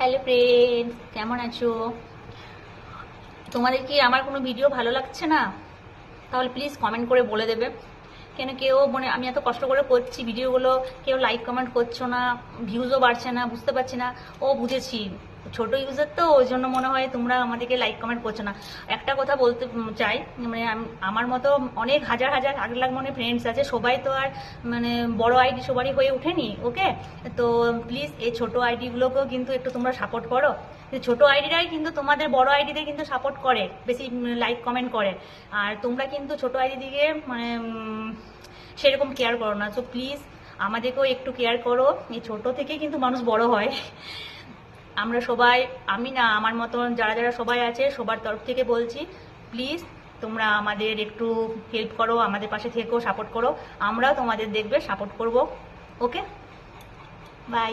Hello friends, কেমন আছো? তোমাদের কি আমার কোনো ভিডিও ভালো লাগছে না? তাহলে প্লিজ কমেন্ট করে বলে দেবে। কেন কেউ মানে আমি এত কষ্ট করে করছি ভিডিওগুলো, কেউ লাইক কমেন্ট করছো না, ভিউজও বাড়ছে না, বুঝতে পারছি না। ও বুঝেছি, ছোট ইউজার তো, ওই জন্য মনে হয় তোমরা আমাদেরকে লাইক কমেন্ট করছো না। একটা কথা বলতে চাই, মানে আমার মতো অনেক হাজার হাজার লাখ লাখ মনে ফ্রেন্ডস আছে, সবাই তো আর মানে বড় আইডি সবারই হয়ে ওঠেনি। ওকে, তো প্লিজ এই ছোট আইডিগুলোকেও কিন্তু একটু তোমরা সাপোর্ট করো। ছোট আইডিরাই কিন্তু তোমাদের বড় আইডিতে কিন্তু সাপোর্ট করে, বেশি লাইক কমেন্ট করে। আর তোমরা কিন্তু ছোট আইডি দিকে মানে সেরকম কেয়ার করো না। সো প্লিজ আমাদেরকেও একটু কেয়ার করো। এই ছোট থেকে কিন্তু মানুষ বড় হয়। আমরা সবাই, আমি না, আমার মতন যারা যারা সবাই আছে সবার তরফ থেকে বলছি, প্লিজ তোমরা আমাদের একটু হেল্প করো, আমাদের পাশে থেকেও সাপোর্ট করো। আমরাও তোমাদের দেখবে সাপোর্ট করব। ওকে, বাই।